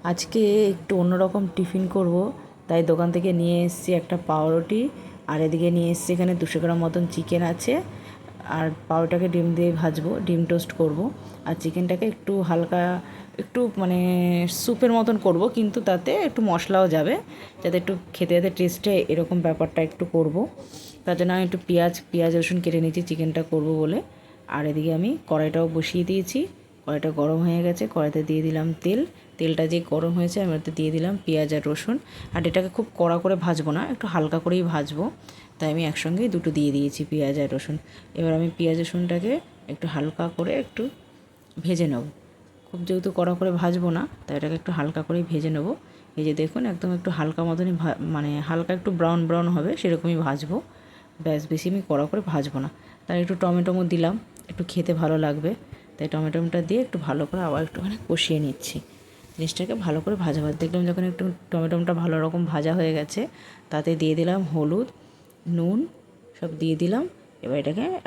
আজকে একটু অন্যরকম টিফিন করব, তাই দোকান থেকে নিয়ে এসেছি একটা পাউরুটি, আর এদিকে নিয়ে এসেছি এখানে 200 গ্রাম মতন চিকেন আছে। আর পাউরুটাকে ডিম দিয়ে ভাজবো, ডিম টোস্ট করব। আর চিকেনটাকে একটু হালকা একটু মানে স্যুপের মতন করব, কিন্তু তাতে একটু মশলাও যাবে, যাতে একটু খেতে যাতে টেস্টে এরকম ব্যাপারটা একটু করব। তার জন্য আমি একটু পেঁয়াজ রসুন কেটে নিয়েছি চিকেনটা করব বলে। আর এদিকে আমি কড়াইটাও বসিয়ে দিয়েছি। কড়াইটা গরম হয়ে গেছে, কড়াইতে দিয়ে দিলাম তেলটা যে গরম হয়েছে আমি ওতে দিয়ে দিলাম পেঁয়াজ আর রসুন। আর এটাকে খুব কড়া করে ভাজবো না, একটু হালকা করেই ভাজবো, তাই আমি একসঙ্গেই দুটো দিয়ে দিয়েছি পেঁয়াজ আর রসুন। এবার আমি পেঁয়াজ রসুনটাকে একটু হালকা করে একটু ভেজে নেব। খুব যেহেতু কড়া করে ভাজবো না, তাই এটাকে একটু হালকা করেই ভেজে নেব। এই যে দেখুন, একদম একটু হালকা মতনই মানে হালকা একটু ব্রাউন ব্রাউন হবে সেরকমই ভাজবো, ব্যাস, বেশি আমি কড়া করে ভাজবো না। তাই একটু টমেটো দিলাম, একটু খেতে ভালো লাগবে, তাই টমেটোটা দিয়ে একটু ভালো করে আবার একটুখানি কষিয়ে নিচ্ছি। জিনিসটাকে ভালো করে ভাজা দেখলাম যখন একটু টমেটোটা ভালো রকম ভাজা হয়ে গেছে, তাতে দিয়ে দিলাম হলুদ, নুন সব দিয়ে দিলাম। এবার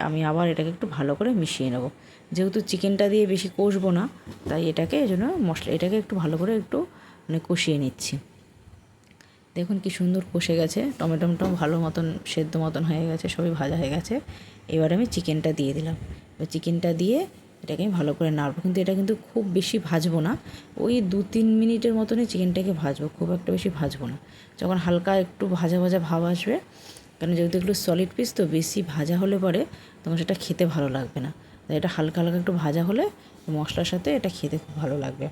আমি আবার এটাকে একটু ভালো করে মিশিয়ে নেব। যেহেতু চিকেনটা দিয়ে বেশি কষবো না, তাই এটাকে এই জন্য এটাকে একটু ভালো করে একটু মানে কষিয়ে নিচ্ছি। দেখুন কি সুন্দর কষে গেছে, টমেটোটাও ভালো মতন সেদ্ধ মতন হয়ে গেছে, সবই ভাজা হয়ে গেছে। এবার আমি চিকেনটা দিয়ে দিলাম। এবার চিকেনটা দিয়ে এটাকে আমি ভালো করে নাড়বো, কিন্তু এটা কিন্তু খুব বেশি ভাজবো না, ওই 2-3 মিনিটের মতনই চিকেনটাকে ভাজবো, খুব একটা বেশি ভাজবো না। যখন হালকা একটু ভাজা ভাজা ভাব আসবে, কারণ যেহেতু একটু সলিড পিস তো, বেশি ভাজা হলে পরে তোমার সেটা খেতে ভালো লাগবে না। তাই এটা হালকা হালকা একটু ভাজা হলে মশলার সাথে এটা খেতে খুব ভালো লাগবে।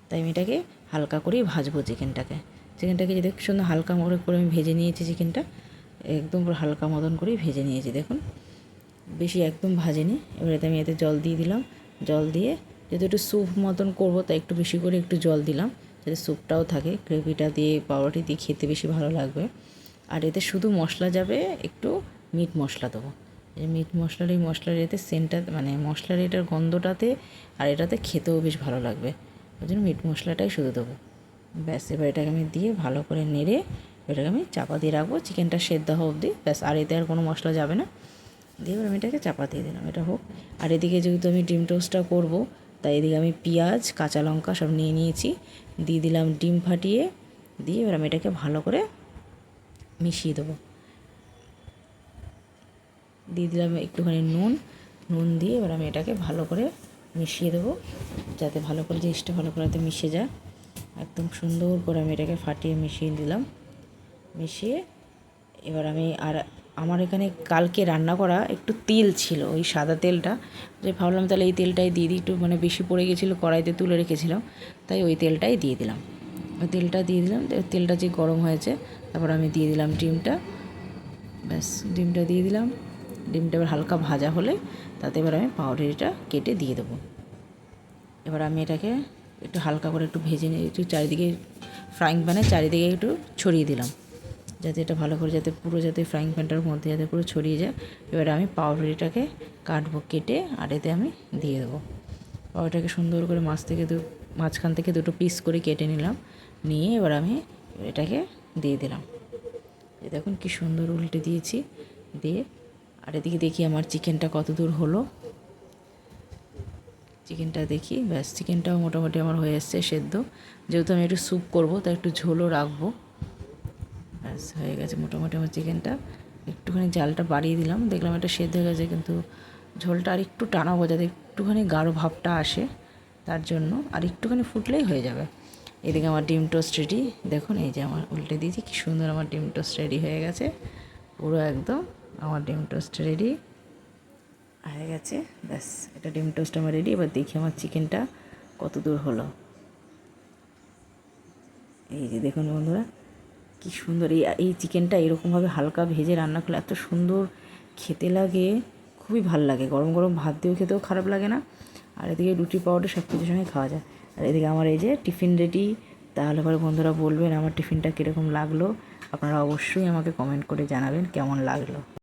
তাই আমি এটাকে হালকা করেই ভাজবো চিকেনটাকে যে দেখুন সুন্দর হালকা করে আমি ভেজে নিয়েছি চিকেনটা, একদম পুরো হালকা মতন করেই ভেজে নিয়েছি। দেখুন বেশি একদম ভাজেনি। এবার আমি এতে জল দিয়ে দিলাম, জল দিয়ে যেহেতু একটু স্যুপ মতন করবো, তাই একটু বেশি করে একটু জল দিলাম, যাতে স্যুপটাও থাকে, গ্রেভিটা দিয়ে পাউরুটি দিয়ে খেতে বেশি ভালো লাগবে। আর এতে শুধু মশলা যাবে, একটু মিট মশলা দেবো। এই মিট মশলার এতে সেন্টটা মানে মশলার এটার গন্ধটাতে আর এটাতে খেতেও বেশ ভালো লাগবে, ওই জন্য মিট মশলাটাই শুধু দেবো। ব্যাস, এবার এটাকে আমি দিয়ে ভালো করে নেড়ে এটাকে আমি চাপা দিয়ে রাখবো চিকেনটা সেদ্ধ হওয়া অবধি। ব্যাস, আর এতে আর কোনো মশলা যাবে না। দিয়ে এবার আমি এটাকে চাপা দিয়ে দিলাম, এটা হোক। আর এদিকে যেহেতু আমি ডিম টোস্টটা করবো, তাই এদিকে আমি পেঁয়াজ কাঁচা লঙ্কা সব নিয়ে নিয়েছি, দিয়ে দিলাম ডিম ফাটিয়ে, দিয়ে এবার আমি এটাকে ভালো করে মিশিয়ে দেবো। দিয়ে দিলাম একটুখানি নুন দিয়ে এবার আমি এটাকে ভালো করে মিশিয়ে দেবো, যাতে ভালো করে জিনিসটা ভালো করে মিশে যায়। একদম সুন্দর করে আমি এটাকে ফাটিয়ে মিশিয়ে দিলাম। মিশিয়ে এবার আমার এখানে কালকে রান্না করা একটু তেল ছিল, ওই সাদা তেলটা, যে ভাবলাম তাহলে এই তেলটাই দিয়ে দিই, একটু মানে বেশি পড়ে গেছিলো, কড়াইতে তুলে রেখেছিলাম, তাই ওই তেলটাই দিয়ে দিলাম। ওই তেলটা দিয়ে দিলাম, তেলটা যে গরম হয়েছে, তারপর আমি দিয়ে দিলাম ডিমটা। ব্যাস, ডিমটা দিয়ে দিলাম। ডিমটা এবার হালকা ভাজা হলে তাতে এবার আমি পাউরুটিটা কেটে দিয়ে দেবো। এবার আমি এটাকে একটু হালকা করে একটু ভেজে নিয়ে একটু চারিদিকে ফ্রাইং প্যানে চারিদিকে একটু ছড়িয়ে দিলাম, যাতে এটা ভালো করে যাতে পুরো যাতে ফ্রাইং প্যানটার মধ্যে যাতে পুরো ছড়িয়ে যায়। এবারে আমি পাউরুটিটাকে কেটে, আর এতে আমি দিয়ে দেবো। পাউরুটিটাকে সুন্দর করে মাঝখান থেকে দুটো পিস করে কেটে নিলাম, নিয়ে এবার আমি এটাকে দিয়ে দিলাম। দেখুন কি সুন্দর উল্টে দিয়েছি, দিয়ে আর এদিকে দেখি আমার চিকেনটা কত দূর হলো। চিকেনটা দেখি, ব্যাস, চিকেনটাও মোটামুটি আমার হয়ে এসছে সেদ্ধ। যেহেতু আমি একটু স্যুপ করবো, তাই একটু ঝোলও রাখবো। ব্যাস, হয়ে গেছে মোটামুটি আমার চিকেনটা। একটুখানি জালটা বাড়িয়ে দিলাম, দেখলাম এটা সেদ্ধ হয়ে গেছে, কিন্তু ঝোলটা আর একটু টানাবো যাতে একটুখানি গাঢ় ভাবটা আসে, তার জন্য আর একটুখানি ফুটলেই হয়ে যাবে। এদিকে আমার ডিম টোস্ট রেডি। দেখুন এই যে আমার উল্টে দিয়েছি, কী সুন্দর আমার ডিম টোস্ট রেডি হয়ে গেছে, পুরো একদম আমার ডিম টোস্ট রেডি হয়ে গেছে। ব্যাস, এটা ডিম টোস্ট আমার রেডি। এবার দেখি আমার চিকেনটা কত দূর হলো। এই যে দেখুন বন্ধুরা, কী সুন্দর এই চিকেনটা এরকমভাবে হালকা ভেজে রান্না করলে এত সুন্দর খেতে লাগে, খুবই ভাল লাগে। গরম গরম ভাত দিয়েও খেতেও খারাপ লাগে না, আর এদিকে রুটি পাউডার সব কিছুর সঙ্গে খাওয়া যায়। আর এদিকে আমার এই যে টিফিন রেডি। তাহলে পরে বন্ধুরা বলবেন আমার টিফিনটা কীরকম লাগলো, আপনারা অবশ্যই আমাকে কমেন্ট করে জানাবেন কেমন লাগলো।